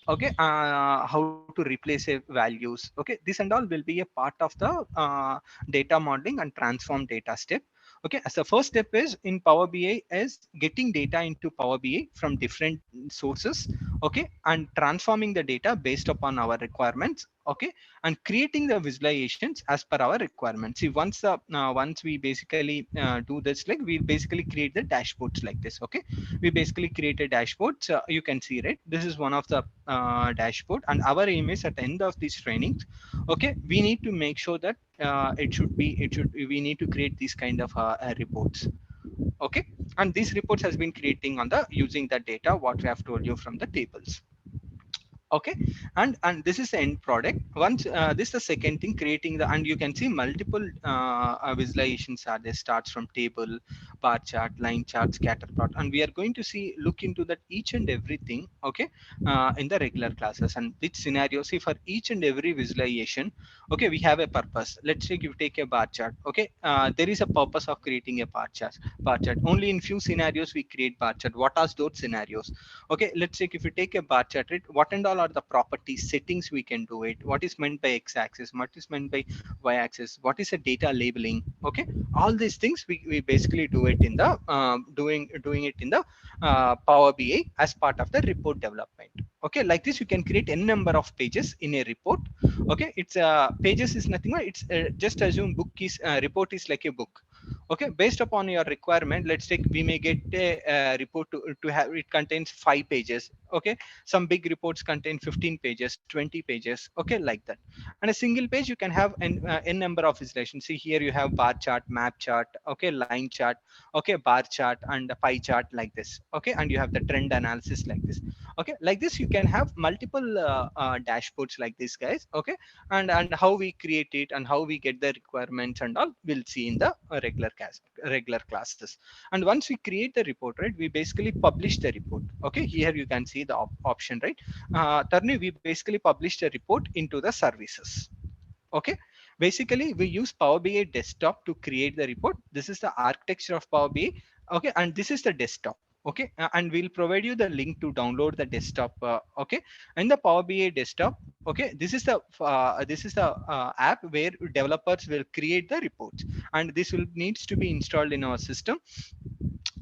S1: okay, how to replace values. Okay, this and all will be a part of the data modeling and transform data step. Okay, as the first step is in Power BI is getting data into Power BI from different sources. Okay, and transforming the data based upon our requirements. Okay, and creating the visualizations as per our requirements. See, once we basically do this, like we basically create the dashboards like this. Okay, we basically create a dashboard. So you can see, right, this is one of the dashboard, and our aim is at the end of these trainings, okay, we need to make sure that we need to create these kind of reports. Okay, and these reports has been creating on the using the data what we have told you from the tables. Okay, and this is the end product. Once this is the second thing, creating the, and you can see multiple visualizations are there, starts from table, bar chart, line chart, scatter plot, and we are going to see look into that each and everything. Okay, in the regular classes, and which scenario, see, for each and every visualization, okay, we have a purpose. Let's say you take a bar chart. Okay, there is a purpose of creating a bar chart only in few scenarios we create bar chart. What are those scenarios? Okay, let's say if you take a bar chart, right, what and all are the properties settings we can do it, what is meant by x-axis, what is meant by y-axis, what is a data labeling. Okay, all these things we basically do it in the doing it in the Power BI as part of the report development. Okay, like this you can create n number of pages in a report. Okay, it's pages is nothing but it's just assume book is report is like a book. Okay, based upon your requirement, let's take, we may get a report to have, it contains 5 pages. Okay, some big reports contain 15 pages, 20 pages, okay, like that. And a single page you can have n number of visualizations. See here you have bar chart, map chart, okay, line chart, okay, bar chart, and a pie chart, like this. Okay, and you have the trend analysis, like this. Okay, like this you can have multiple dashboards like this, guys. Okay, and how we create it and how we get the requirements and all, we'll see in the regular classes. And once we create the report, right, we basically publish the report. Okay, here you can see the option, right? Tarni, we basically publish the report into the services. Okay, basically we use Power BI desktop to create the report. This is the architecture of Power BI. Okay, and this is the desktop. Okay, and we'll provide you the link to download the desktop. Okay, and the Power BI desktop. Okay, this is the app where developers will create the reports, and this will needs to be installed in our system.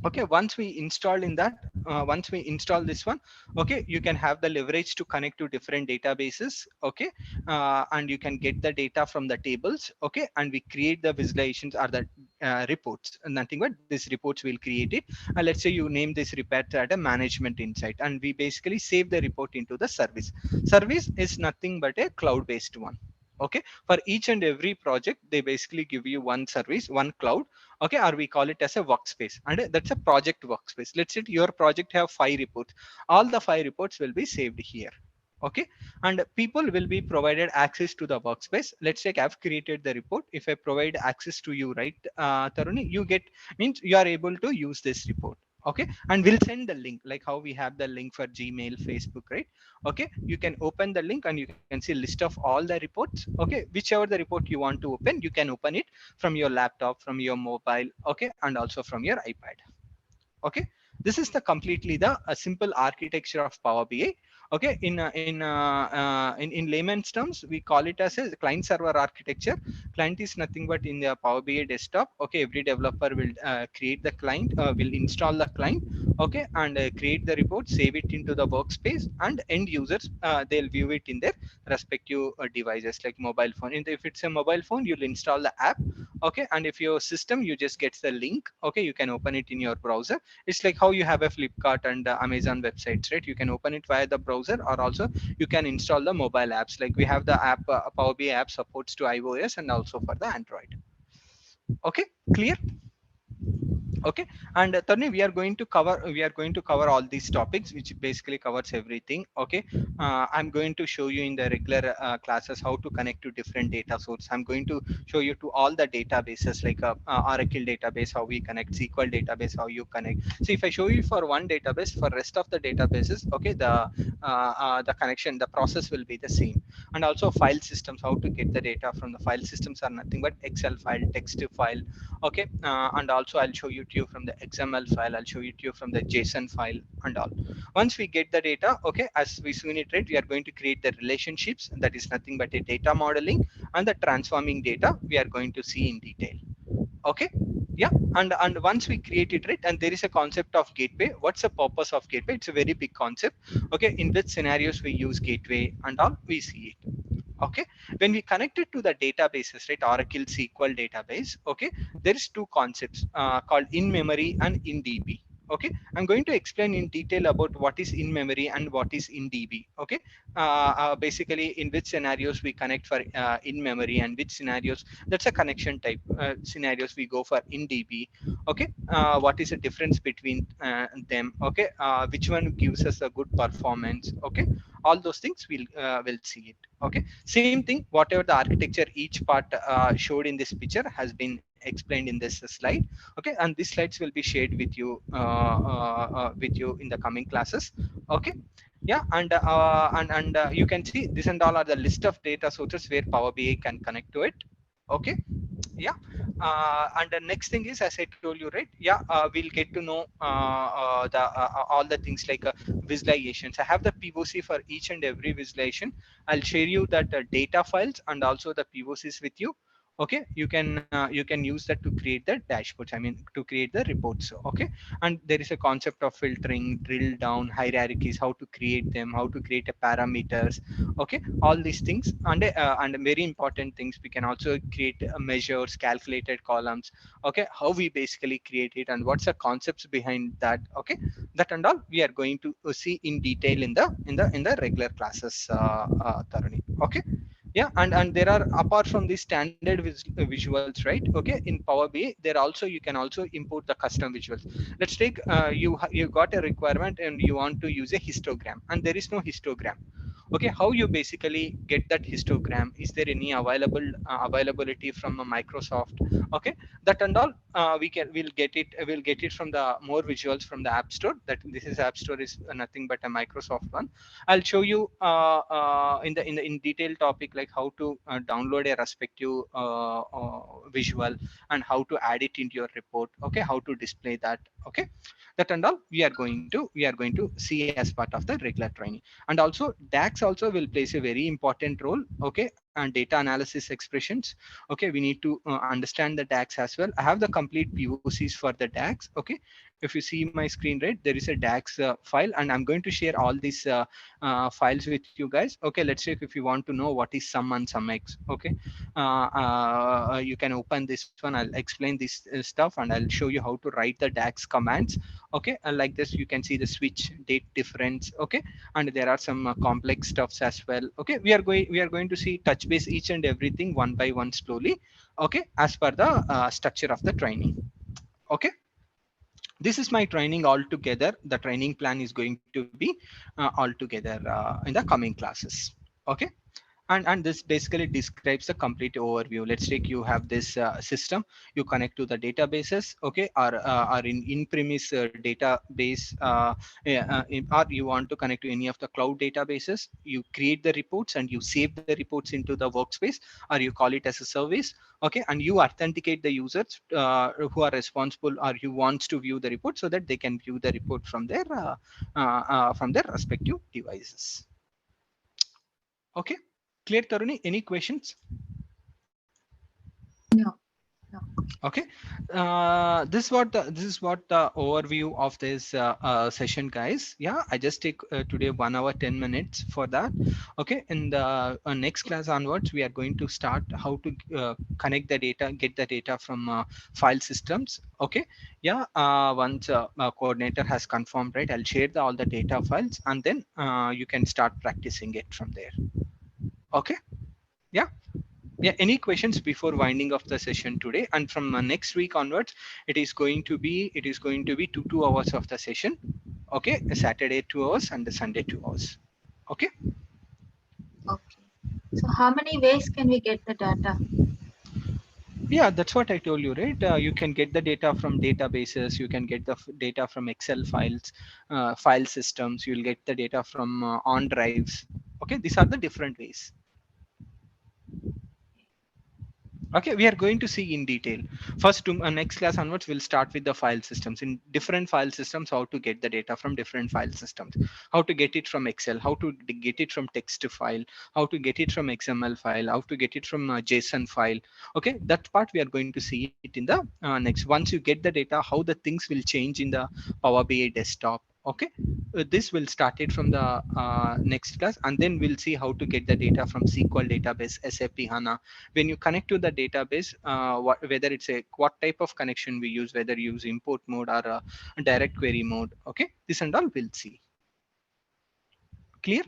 S1: Okay, once we install in that, once we install this one, okay, you can have the leverage to connect to different databases. Okay, and you can get the data from the tables. Okay, and we create the visualizations or the reports, nothing but these reports will create it. And let's say you name this report at a management insight, and we basically save the report into the service. Service is nothing but a cloud based one. Okay, for each and every project they basically give you one service, one cloud. Okay, or we call it as a workspace, and that's a project workspace. Let's say your project have 5 reports, all the 5 reports will be saved here. Okay, and people will be provided access to the workspace. Let's say I've created the report. If I provide access to you, right, Taruni, you get, means you are able to use this report. Okay, and we'll send the link, like how we have the link for Gmail, Facebook, right? Okay, you can open the link and you can see list of all the reports. Okay, whichever the report you want to open, you can open it from your laptop, from your mobile, okay, and also from your iPad. Okay, this is the completely the simple architecture of Power BI. Okay, in layman's terms, we call it as a client server architecture. Client is nothing but in the Power BI desktop. Okay, every developer will create the client, will install the client. Okay, and create the report, save it into the workspace, and end users, they'll view it in their respective devices, like mobile phone. And if it's a mobile phone, you'll install the app. Okay, and if your system, you just get the link. Okay, you can open it in your browser. It's like how you have a Flipkart and Amazon websites, right? You can open it via the browser, or also you can install the mobile apps. Like we have the app, Power BI app supports to iOS and also for the Android. Okay, clear? Okay, and Tarni, we are going to cover all these topics, which basically covers everything. Okay, I'm going to show you in the regular classes how to connect to different data sources. I'm going to show you to all the databases, like Oracle database, how we connect, SQL database, how you connect. So if I show you for one database, for rest of the databases, okay, the connection, the process will be the same. And also file systems, how to get the data from the file systems are nothing but Excel file, text file. Okay, and also I'll show you to you from the XML file, I'll show you to you from the JSON file and all. Once we get the data, okay, as we soon iterate, we are going to create the relationships, that is nothing but a data modeling, and the transforming data we are going to see in detail. Okay, yeah, and once we create it, right, and there is a concept of gateway. What's the purpose of gateway? It's a very big concept. Okay, in which scenarios we use gateway and all, we see it. Okay, when we connect it to the databases, right, Oracle SQL database, okay, there is two concepts called in memory and in DB. Okay, I'm going to explain in detail about what is in memory and what is in DB. Okay, basically in which scenarios we connect for in memory, and which scenarios, that's a connection type scenarios we go for in DB. Okay, what is the difference between them? Okay, which one gives us a good performance? Okay, all those things we'll see it. Okay, same thing, whatever the architecture each part showed in this picture has been explained in this slide. Okay, and these slides will be shared with you in the coming classes. Okay, yeah, and you can see this and all are the list of data sources where Power BI can connect to it. Okay, yeah, and the next thing is, as I told you, right, yeah, we'll get to know all the things like visualizations. I have the POC for each and every visualization. I'll share you that data files and also the POCs with you. Okay, you can use that to create the dashboards, I mean to create the reports. Okay, and there is a concept of filtering, drill down, hierarchies, how to create them, how to create a parameters. Okay, all these things, and very important things, we can also create measures, calculated columns. Okay, how we basically create it and what's the concepts behind that. Okay, that and all we are going to see in detail in the regular classes, Tarani. Okay, yeah, and there are, apart from the standard visuals, right? Okay, in Power BI there also, you can also import the custom visuals. Let's take, you got a requirement and you want to use a histogram and there is no histogram. Okay, how you basically get that histogram? Is there any availability from Microsoft? Okay, that and all, we'll get it from the more visuals from the App Store. That this is App Store is nothing but a Microsoft one. I'll show you in detail topic, like how to download a respective visual and how to add it into your report. Okay, how to display that. Okay, that and all we are going to see as part of the regular training. And also DAX also will plays a very important role. Okay, and data analysis expressions. Okay, we need to understand the DAX as well. I have the complete POCs for the DAX. Okay, if you see my screen, right, there is a DAX file, and I'm going to share all these files with you guys. Okay, let's check if you want to know what is sum and sum x. Okay, you can open this one. I'll explain this stuff and I'll show you how to write the DAX commands. Okay, like this you can see the switch date difference. Okay, and there are some complex stuffs as well. Okay, we are going to see touch base each and everything one by one slowly. Okay, as per the structure of the training. Okay, this is my training altogether. The training plan is going to be altogether in the coming classes. Okay, and this basically describes the complete overview. Let's take, you have this system, you connect to the databases. Okay, or in premise database, or you want to connect to any of the cloud databases. You create the reports and you save the reports into the workspace, or you call it as a service. Okay, and you authenticate the users who are responsible or who wants to view the report, so that they can view the report from their respective devices. Okay, clear, Taruni? Any questions?
S4: No, no.
S1: Okay, this is what the overview of this session, guys. Yeah, I just take today 1 hour 10 minutes for that. Okay, in the next class onwards, we are going to start how to connect the data, get the data from file systems. Okay, yeah, once coordinator has confirmed, right, I'll share all the data files, and then you can start practicing it from there. Okay, yeah. Yeah, any questions before winding of the session today? And from next week onwards, it is going to be 2 hours of the session. Okay, a Saturday 2 hours and the Sunday 2 hours. Okay,
S4: Okay. So how many ways can we get the data?
S1: yeah, that's what I told you, right? You can get the data from databases, you can get the data from Excel files, file systems, you'll get the data from on drives. Okay, these are the different ways. Okay, we are going to see in detail. First, to next class onwards, we'll start with the file systems. In different file systems, how to get the data from different file systems, how to get it from Excel, how to get it from text file, how to get it from XML file, how to get it from JSON file. Okay, that part we are going to see it in the next. Once you get the data, how the things will change in the Power BI desktop. Okay, this will start it from the next class, and then we'll see how to get the data from SQL database, SAP HANA. When you connect to the database, whether it's what type of connection we use, whether you use import mode or a direct query mode. Okay, this and all we'll see. Clear?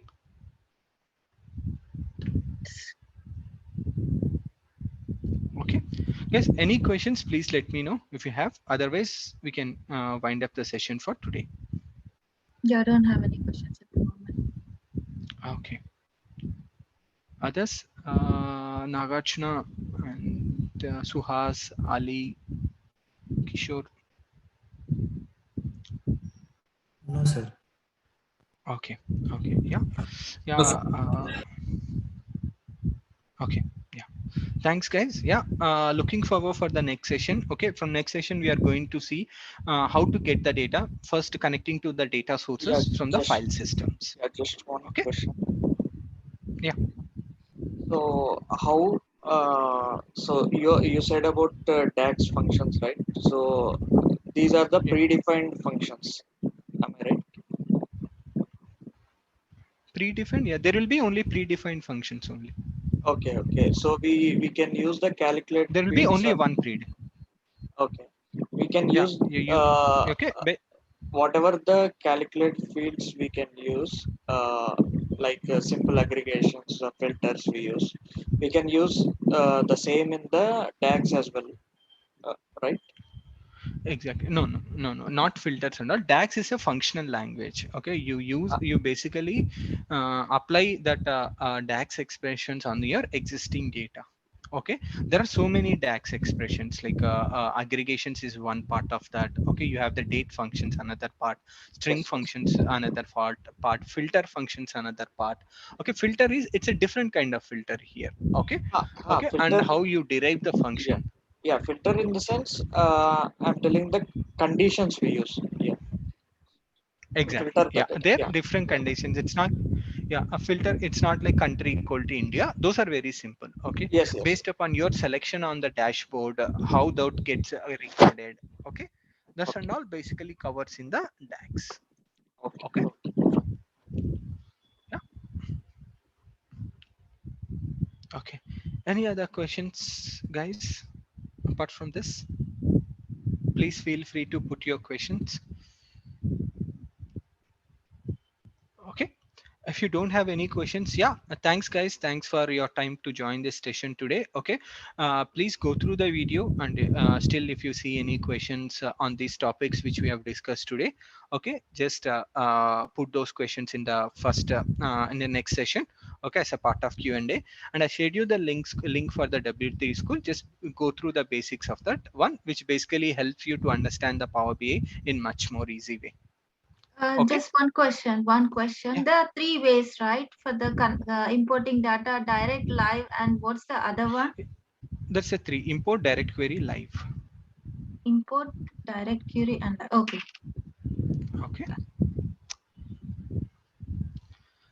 S1: Okay, yes, any questions, please let me know if you have. Otherwise, we can wind up the session for today.
S4: Yeah, I don't have any questions at the moment.
S1: Okay, others, Nagarjuna and Suhas, Ali, Kishore.
S6: No, sir.
S1: Okay, okay, yeah, yeah.
S6: No, sir.
S1: Okay, yeah, thanks guys. Yeah, looking forward for the next session. Okay, from next session we are going to see how to get the data, first connecting to the data sources
S2: Yeah,
S1: from the
S2: just
S1: file systems.
S2: yeah, just one
S1: Okay,
S2: question.
S1: yeah.
S2: So how So you said about DAX functions, right? So these are the
S1: Yeah.
S2: predefined functions. Am I right?
S1: Predefined, yeah, there will be only predefined functions only.
S2: Okay, okay. So we can use the calculate
S1: There will be
S2: fields.
S1: only one pre.
S2: Okay, we can
S1: Yeah,
S2: use
S1: you okay.
S2: whatever the calculate fields we can use, like simple aggregations, filters we use. We can use the same in the DAX as well, uh, right?
S1: Exactly. No, not filters and all. DAX is a functional language. Okay, you basically apply that DAX expressions on your existing data. Okay, there are so many DAX expressions like aggregations is one part of that. Okay, you have the date functions, another part, string
S2: Yes, yes.
S1: functions, another part, filter functions, another part. Okay, filter is it's a different kind of filter here. Okay, okay, and
S2: Filter.
S1: how you derive the
S2: Yeah,
S1: function.
S2: yeah. Filter in the sense, I'm telling the conditions we use. Yeah, to
S1: Exactly.
S2: filter the
S1: Yeah,
S2: data.
S1: there
S2: Yeah,
S1: are different
S2: yeah.
S1: conditions. It's not, yeah, a filter. It's not like country equal to India. Those are very simple. Okay,
S2: Yes, yes.
S1: based upon your selection on the dashboard, how that gets recorded. Okay, that's and
S2: Okay,
S1: all basically covers in the DAX.
S2: okay,
S1: Okay,
S2: okay.
S1: yeah, okay. Any other questions, guys? Apart from this, please feel free to put your questions. Okay, if you don't have any questions, yeah, thanks guys, thanks for your time to join this session today. Okay, please go through the video, and still if you see any questions on these topics which we have discussed today, okay, just put those questions in the first in the next session, okay, as a part of Q&A. And I shared you the link for the W3 school. Just go through the basics of that one, which basically helps you to understand the Power BI in much more easy way. Okay,
S4: Just one question. One
S1: yeah,
S4: question. There are three ways, right, for the importing data: direct, live, and what's the other one?
S1: that's a three: import, direct query, live.
S4: Import, direct query, and okay,
S1: Okay,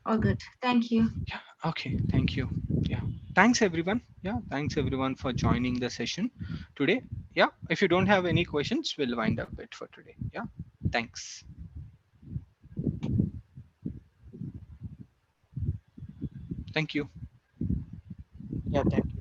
S4: all good. Thank you.
S1: yeah, okay, thank you. Yeah, thanks everyone. Yeah, thanks everyone for joining the session today. Yeah, if you don't have any questions, we'll wind up it for today. Yeah, thanks. Thank you.
S2: Yeah, thank you.